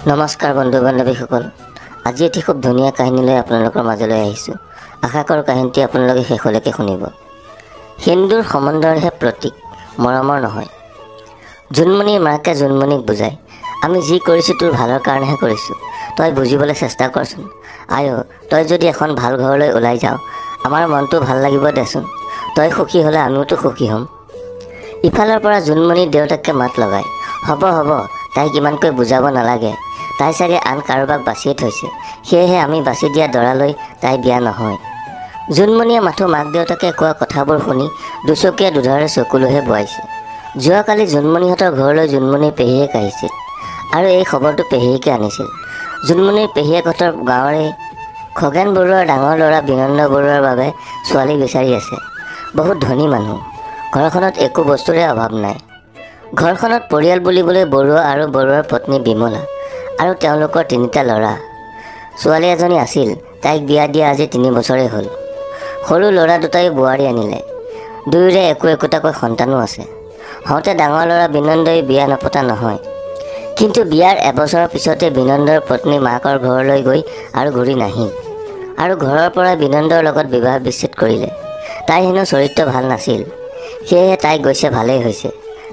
নমস্কাৰ বন্ধু বান্ধৱীসকল, আজি এটি খুব ধুনীয়া কাহিনী লৈ আপোনালোকৰ মাজলৈ আহিছোঁ। আশা কৰোঁ কাহিনীটি আপোনালোকে শেষলৈকে শুনিব। হিন্দুৰ সমন্দৰহে প্ৰতীক, মৰমৰ নহয়। জোনমণিৰ মাকে জোনমণিক বুজায়, আমি যি কৰিছোঁ তোৰ ভালৰ কাৰণেহে কৰিছোঁ, তই বুজিবলৈ চেষ্টা কৰচোন। আয়ো, তই যদি এখন ভাল ঘৰলৈ ওলাই যাওঁ, আমাৰ মনটো ভাল লাগিব দেচোন। তই সুখী হ'লে আমিওতো সুখী হ'ম। ইফালৰ পৰা জোনমণিৰ দেউতাকে মাত লগায়, হ'ব হ'ব, তাইক ইমানকৈ বুজাব নালাগে। তাই চাগে আন কাৰোবাক বাচিয়ে থৈছে, সেয়েহে আমি বাছি দিয়া দৰালৈ তাই বিয়া নহয়। জোনমণিয়ে মাথো মাক দেউতাকে কোৱা কথাবোৰ শুনি দুচকীয়া দুধাৰে চকুলৈহে বোৱাইছে। যোৱাকালি জোনমণিহঁতৰ ঘৰলৈ জোনমণিৰ পেহীয়েক আহিছিল আৰু এই খবৰটো পেহীয়েকে আনিছিল। জোনমণিৰ পেহীয়েকহঁতৰ গাঁৱৰে খগেন বৰুৱাৰ ডাঙৰ ল'ৰা বিনন্দ বৰুৱাৰ বাবে ছোৱালী বিচাৰি আছে। বহুত ধনী মানুহ, ঘৰখনত একো বস্তুৰে অভাৱ নাই। ঘৰখনত পৰিয়াল বুলিবলৈ বৰুৱা আৰু বৰুৱাৰ পত্নী বিমলা আৰু তেওঁলোকৰ 3টা ল'ৰা। ছোৱালী এজনী আছিল, তাইক বিয়া দিয়া আজি 3 বছৰেই হ'ল। সৰু ল'ৰা দুটাই বোৱাৰী আনিলে, দুয়োৰে একোটাকৈ সন্তানো আছে। হওঁতে ডাঙৰ ল'ৰা বিনন্দই বিয়া নপতা নহয়, কিন্তু বিয়াৰ এবছৰৰ পিছতে বিনন্দৰ পত্নী মাকৰ ঘৰলৈ গৈ আৰু ঘূৰি নাহিল আৰু ঘৰৰ পৰা বিনন্দৰ লগত বিবাহ বিচ্ছেদ কৰিলে। তাই হেনো চৰিত্ৰ ভাল নাছিল, সেয়েহে তাই গৈছে ভালেই হৈছে,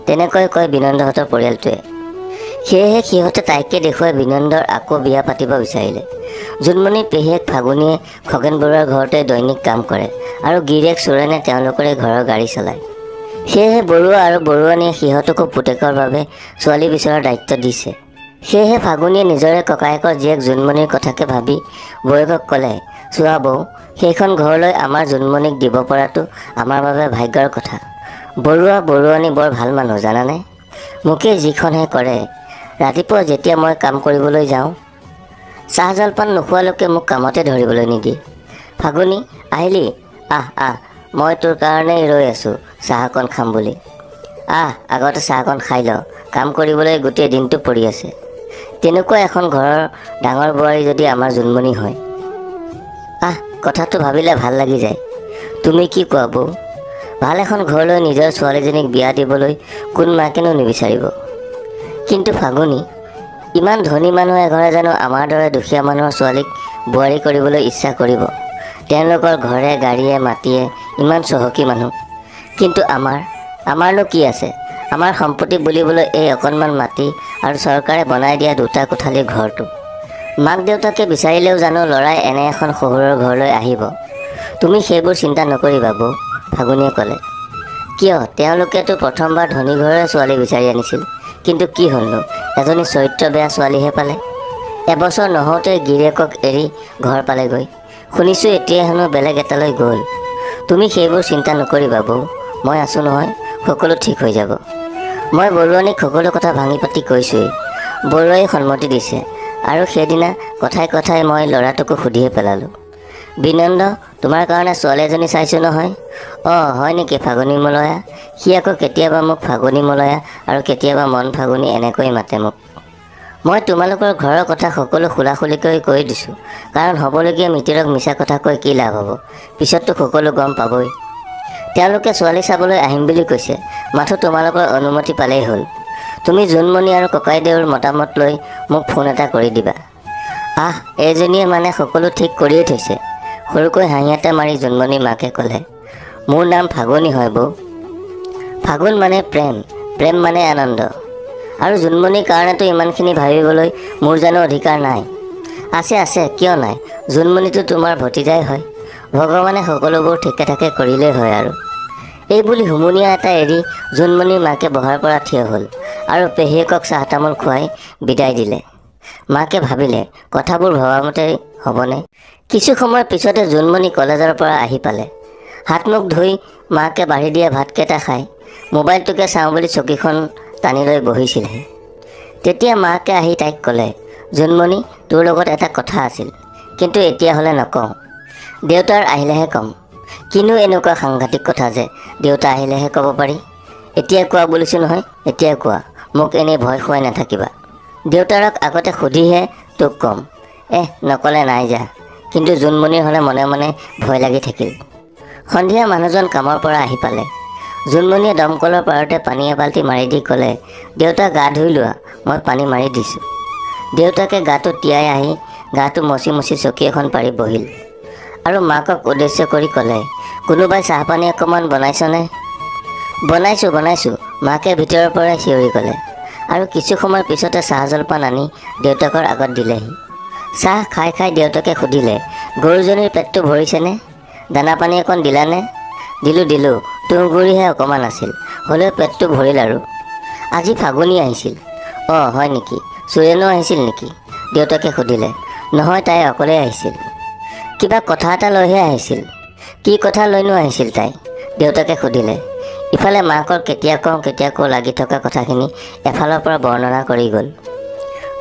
তেনেকৈ কয় বিনন্দহঁতৰ পৰিয়ালটোৱে। সেয়েহে সিহঁতে তাইকে দেখুৱাই বিনন্দৰ আকৌ বিয়া পাতিব বিচাৰিলে। জোনমণিৰ পেহীয়েক ফাগুনীয়ে খগেন বৰুৱাৰ ঘৰতে দৈনিক কাম কৰে আৰু গিৰিয়েক চোৰেনে তেওঁলোকৰে ঘৰৰ গাড়ী চলায়। সেয়েহে বৰুৱা আৰু বৰুৱানীয়ে সিহঁতকো পুতেকৰ বাবে ছোৱালী বিচৰাৰ দায়িত্ব দিছে। সেয়েহে ফাগুনীয়ে নিজৰে ককায়েকৰ জীয়েক জোনমণিৰ কথাকে ভাবি বৌয়েকক ক'লে, চোৱা বৌ, সেইখন ঘৰলৈ আমাৰ জোনমণিক দিব পৰাটো আমাৰ বাবে ভাগ্যৰ কথা। বৰুৱা বৰুৱানী বৰ ভাল মানুহ জানানে, মোকেই যিখনহে কৰে। ৰাতিপুৱা যেতিয়া মই কাম কৰিবলৈ যাওঁ, চাহ জলপান নোখোৱালৈকে মোক কামতে ধৰিবলৈ নিদিয়ে। ফাগুনী, আহিলি? আহ, মই তোৰ কাৰণেই ৰৈ আছোঁ চাহ অকণ খাম বুলি। আগতে চাহকণ খাই ল, কাম কৰিবলৈ গোটেই দিনটো পৰি আছে। তেনেকুৱা এখন ঘৰৰ ডাঙৰ বোৱাৰী যদি আমাৰ জোনমণি হয়। কথাটো ভাবিলে ভাল লাগি যায়। তুমি কি কোৱা বৌ? ভাল এখন ঘৰলৈ নিজৰ ছোৱালীজনীক বিয়া দিবলৈ কোন মাকেনো নিবিচাৰিব? কিন্তু ফাগুনী, ইমান ধনী মানুহ এঘৰে জানো আমাৰ দৰে দুখীয়া মানুহৰ ছোৱালীক বোৱাৰী কৰিবলৈ ইচ্ছা কৰিব? তেওঁলোকৰ ঘৰে গাড়ীয়ে মাটিয়ে ইমান চহকী মানুহ, কিন্তু আমাৰনো কি আছে? আমাৰ সম্পত্তি বুলিবলৈ এই অকণমান মাটি আৰু চৰকাৰে বনাই দিয়া 2টা কোঠালিৰ ঘৰটো। মাক দেউতাকে বিচাৰিলেও জানো ল'ৰাই এনে এখন শহুৰৰ ঘৰলৈ আহিব? তুমি সেইবোৰ চিন্তা নকৰিবা বৌ, ফাগুনীয়ে ক'লে। কিয়, তেওঁলোকেতো প্ৰথমবাৰ ধনী ঘৰৰে ছোৱালী বিচাৰি আনিছিল, কিন্তু কি হ'লনো, এজনী চৰিত্ৰ বেয়া ছোৱালীহে পালে। এবছৰ নহওঁতে গিৰিয়েকক এৰি ঘৰ পালেগৈ, শুনিছোঁ এতিয়া হেনো বেলেগ এটালৈ গ'ল। তুমি সেইবোৰ চিন্তা নকৰিবা বৌ, মই আছোঁ নহয়, সকলো ঠিক হৈ যাব। মই বৰুৱানীক সকলো কথা ভাঙি পাতি কৈছোঁৱেই। বৰুৱাই সন্মতি দিছে আৰু সেইদিনা কথাই কথাই মই ল'ৰাটোকো সুধিয়ে পেলালোঁ। বিনন্দ, তোমাৰ কাৰণে ছোৱালী এজনী চাইছোঁ নহয়। হয় নেকি ফাগুনী মলয়া? সি আকৌ কেতিয়াবা মোক ফাগুনী মলয়া আৰু কেতিয়াবা মন ফাগুনী এনেকৈ মাতে মোক। মই তোমালোকৰ ঘৰৰ কথা সকলো খোলাখুলিকৈ কৈ দিছোঁ, কাৰণ হ'বলগীয়া মিতিৰক মিছা কথা কৈ কি লাভ হ'ব, পিছততো সকলো গম পাবই। তেওঁলোকে ছোৱালী চাবলৈ আহিম বুলি কৈছে, মাথো তোমালোকৰ অনুমতি পালেই হ'ল। তুমি জোনমণি আৰু ককাইদেউৰ মতামত লৈ মোক ফোন এটা কৰি দিবা। এইজনীয়ে মানে সকলো ঠিক কৰিয়েই থৈছে, সৰুকৈ হাঁহি এটা মাৰি জোনমণিৰ মাকে ক'লে। মোৰ নাম ফাগুনী হয় বৌ। ফাগুন মানে প্ৰেম, প্ৰেম মানে আনন্দ। আৰু জোনমণিৰ কাৰণেতো ইমানখিনি ভাবিবলৈ মোৰ জানো অধিকাৰ নাই? আছে, কিয় নাই? জোনমণিটো তোমাৰ ভতিজাই হয়, ভগৱানে সকলোবোৰ ঠিকে ঠাকে কৰিলেই হয় আৰু। এই বুলি হুমুনিয়া এটা এৰি জোনমণিৰ মাকে বহাৰ পৰা থিয় হ'ল আৰু পেহীয়েকক চাহ তামোল খুৱাই বিদায় দিলে। মাকে ভাবিলে, কথাবোৰ ভবামতেই হ'বনে? কিছু সময়ৰ পিছতে জোনমণি কলেজৰ পৰা আহি পালে। হাত মুখ ধুই মাকে বাঢ়ি দিয়া ভাতকেইটা খাই মোবাইলটোকে চাওঁ বুলি চকীখন টানি লৈ বহিছিলহি। তেতিয়া মাকে আহি তাইক ক'লে, জোনমণি, তোৰ লগত এটা কথা আছিল, কিন্তু এতিয়া হ'লে নকওঁ, দেউতাৰ আহিলেহে ক'ম। কিনো এনেকুৱা সাংঘাতিক কথা যে দেউতা আহিলেহে ক'ব পাৰি? এতিয়া কোৱা বুলিছোঁ নহয়, এতিয়া কোৱা, মোক এনেই ভয় খুৱাই নাথাকিবা। দেউতাৰক আগতে সুধিহে তোক ক'ম। নক'লে নাই যা। কিন্তু জোনমণিৰ হ'লে মনে মনে ভয় লাগি থাকিল। সন্ধিয়া মানুহজন কামৰ পৰা আহি পালে। জোনমণিয়ে দমকলৰ পাৰতে পানী এবাল্টি মাৰি দি ক'লে, দেউতা গা ধুই লোৱা, মই পানী মাৰি দিছোঁ। দেউতাকে গাটো তিয়াই আহি গাটো মচি মচি চকী এখন পাৰি বহিল আৰু মাকক উদ্দেশ্য কৰি ক'লে, কোনোবাই চাহপানী অকণমান বনাইছনে? বনাইছোঁ মাকে ভিতৰৰ পৰাই চিঞৰি ক'লে আৰু কিছু সময়ৰ পিছতে চাহ জলপান আনি দেউতাকৰ আগত দিলেহি। চাহ খাই খাই দেউতাকে সুধিলে, গৰুজনীৰ পেটটো ভৰিছেনে? দানা পানী অকণ দিলানে? দিলোঁ তুঁহগুৰিহে অকণমান আছিল, হ'লেও পেটটো ভৰিল আৰু। আজি ফাগুনী আহিছিল। অঁ হয় নেকি? চুৰেণো আহিছিল নেকি? দেউতাকে সুধিলে। নহয়, তাই অকলেই আহিছিল। কিবা কথা এটা লৈহে আহিছিল। কি কথা লৈনো আহিছিল তাই? দেউতাকে সুধিলে। ইফালে মাকৰ কেতিয়া কওঁ লাগি থকা কথাখিনি এফালৰ পৰা বৰ্ণনা কৰি গ'ল।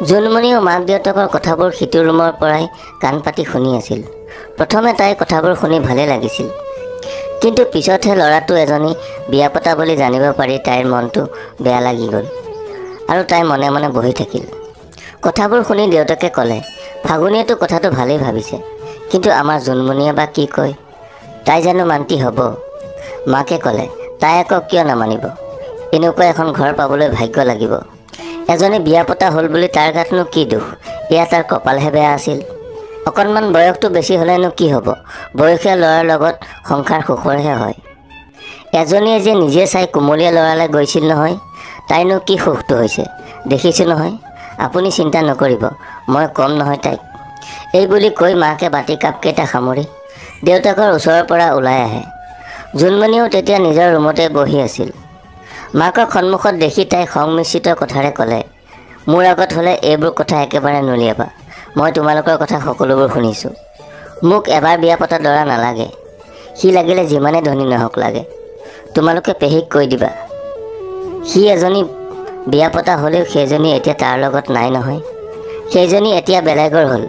জোনমণিও মাক দেউতাকৰ কথাবোৰ সিটো ৰুমৰ পৰাই কাণ পাতি শুনি আছিল। প্ৰথমে তাইৰ কথাবোৰ শুনি ভালেই লাগিছিল, কিন্তু পিছতহে ল'ৰাটো এজনী বিয়া পতা বুলি জানিব পাৰি তাইৰ মনটো বেয়া লাগি গ'ল আৰু তাই মনে মনে বহি থাকিল। কথাবোৰ শুনি দেউতাকে ক'লে, ফাগুনীয়েতো কথাটো ভালেই ভাবিছে, কিন্তু আমাৰ জোনমণিয়ে বা কি কয়? তাই জানো মান্তি হ'ব? মাকে ক'লে, তাই আকৌ কিয় নামানিব? এনেকুৱা এখন ঘৰ পাবলৈ ভাগ্য লাগিব। এজনী বিয়া পতা হ'ল বুলি তাৰ গাতনো কি দুখ? এয়া তাৰ কপালহে বেয়া আছিল। অকণমান বয়সটো বেছি হ'লেনো কি হ'ব? বয়সীয়া ল'ৰাৰ লগত সংসাৰ সুখৰহে হয়। এজনীয়ে যে নিজে চাই কুমলীয়া ল'ৰালৈ গৈছিল নহয়, তাইনো কি সুখটো হৈছে দেখিছোঁ নহয়। আপুনি চিন্তা নকৰিব, মই কম নহয় তাইক। এই বুলি কৈ মাকে বাতি কাপকেইটা সামৰি দেউতাকৰ ওচৰৰ পৰা ওলাই আহে। জোনমণিও তেতিয়া নিজৰ ৰুমতে বহি আছিল। মাকক সন্মুখত দেখি তাই সংমিশ্ৰিত কথাৰে ক'লে, মোৰ আগত হ'লে এইবোৰ কথা একেবাৰে নুলিয়াবা। মই তোমালোকৰ কথা সকলোবোৰ শুনিছোঁ। মোক এবাৰ বিয়া পতা দৰা নালাগে। সি লাগিলে যিমানে ধনী নহওক লাগে। তোমালোকে পেহীক কৈ দিবা। সি এজনী বিয়া পতা হ'লেও সেইজনী এতিয়া তাৰ লগত নাই নহয়। সেইজনী এতিয়া বেলেগৰ হ'ল।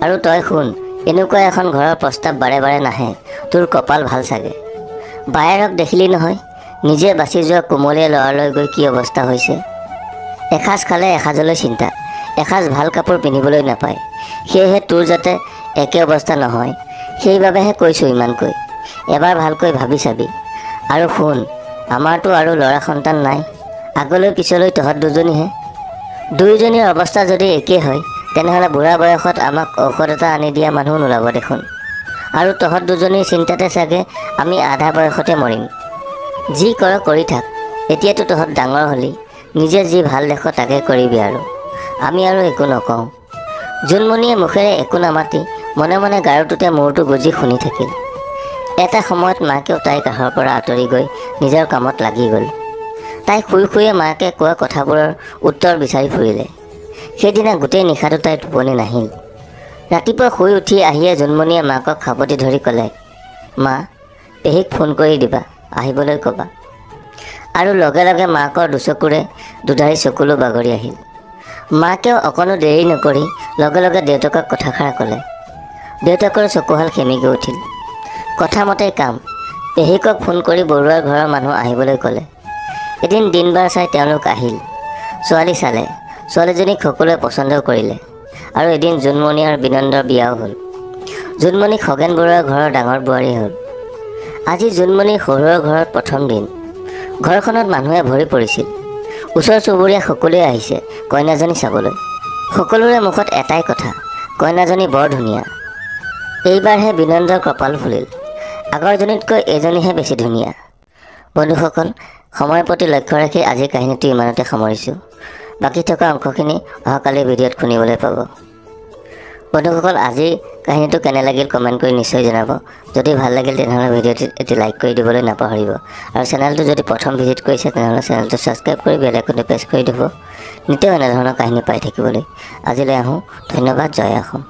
আৰু তই শুন, এনেকুৱা এখন ঘৰৰ প্ৰস্তাৱ বাৰে বাৰে নাহে। তোৰ কপাল ভাল চাগে। বায়েৰক দেখিলি নহয়, নিজে বাচি যোৱা কোমলীয়া ল'ৰালৈ গৈ কি অৱস্থা হৈছে। এসাঁজ খালে এসাঁজলৈ চিন্তা, এসাঁজ ভাল কাপোৰ পিন্ধিবলৈ নাপায়। সেয়েহে তোৰ যাতে একে অৱস্থা নহয়, সেইবাবেহে কৈছোঁ ইমানকৈ। এবাৰ ভালকৈ ভাবি চাবি। আৰু শুন, আমাৰতো আৰু ল'ৰা সন্তান নাই। আগলৈ পিছলৈ তহঁত দুজনীহে। দুয়োজনীৰ অৱস্থা যদি একেই হয়, তেনেহ'লে বুঢ়া বয়সত আমাক ঔষধ এটা আনি দিয়া মানুহ নোলাব দেখোন। আৰু তহঁত দুজনীৰ চিন্তাতে চাগে আমি আধা বয়সতে মৰিম। যি কৰ কৰি থাক। এতিয়াতো তহঁত ডাঙৰ হ'লি, নিজে যি ভাল দেখ তাকে কৰিবি আৰু। আমি আৰু একো নকওঁ। জোনমণিয়ে মুখেৰে একো নামাতি মনে মনে গাৰুটোতে মূৰটো গুজি শুনি থাকিল। এটা সময়ত মাকেও তাইৰ কাষৰ পৰা আঁতৰি গৈ নিজৰ কামত লাগি গ'ল। তাই শুই শুয়ে মাকে কোৱা কথাবোৰৰ উত্তৰ বিচাৰি ফুৰিলে। সেইদিনা গোটেই নিশাটো তাইৰ টোপনি নাহিল। ৰাতিপুৱা শুই উঠি আহিয়ে জোনমণিয়ে মাকক সাবতি ধৰি ক'লে, মা, পেহীক ফোন কৰি দিবা, আহিবলৈ ক'বা। আৰু লগে লগে মাকৰ দুচকুৰে দুধাৰি চকুলো বাগৰি আহিল। মাকেও অকণো দেৰি নকৰি লগে লগে দেউতাকক কথাষাৰ ক'লে। দেউতাকৰ চকুহাল সেমেকি উঠিল। কথামতেই কাম। পেহীকক ফোন কৰি বৰুৱাৰ ঘৰৰ মানুহ আহিবলৈ ক'লে। এদিন দিন বাৰ চাই তেওঁলোক আহিল। ছোৱালী চালে। ছোৱালীজনীক সকলোৱে পচন্দ কৰিলে। আৰু এদিন জোনমণি আৰু বিনন্দৰ বিয়াও হ'ল। জোনমণি খগেন বৰুৱাৰ ঘৰৰ ডাঙৰ বোৱাৰী হ'ল। আজি জোনমণিৰ শহুৰৰ ঘৰত প্ৰথম দিন। ঘৰখনত মানুহে ভৰি পৰিছিল। ওচৰ চুবুৰীয়া সকলোৱে আহিছে কইনাজনী চাবলৈ। সকলোৰে মুখত এটাই কথা, কইনাজনী বৰ ধুনীয়া। এইবাৰহে বিনন্দৰ কপাল ফুলিল। আগৰজনীতকৈ এইজনীহে বেছি ধুনীয়া। বন্ধুসকল, সময়ৰ প্ৰতি লক্ষ্য ৰাখি আজিৰ কাহিনীটো ইমানতে সামৰিছোঁ। বাকী থকা অংশখিনি অহাকালিৰ ভিডিঅ'ত শুনিবলৈ পাব। বন্ধুসকল, আজিৰ কাহিনীটো কেনে লাগিল কমেণ্ট কৰি নিশ্চয় জনাব। যদি ভাল লাগিল তেনেহ'লে ভিডিঅ'টো এটি লাইক কৰি দিবলৈ নাপাহৰিব। আৰু চেনেলটো যদি প্ৰথম ভিজিট কৰিছে তেনেহ'লে চেনেলটো ছাবস্ক্ৰাইব কৰি বেল আইকনটো প্ৰেছ কৰি দিব, নিতৌ এনেধৰণৰ কাহিনী পাই থাকিবলৈ। আজিলৈ আহোঁ। ধন্যবাদ। জয় অসম।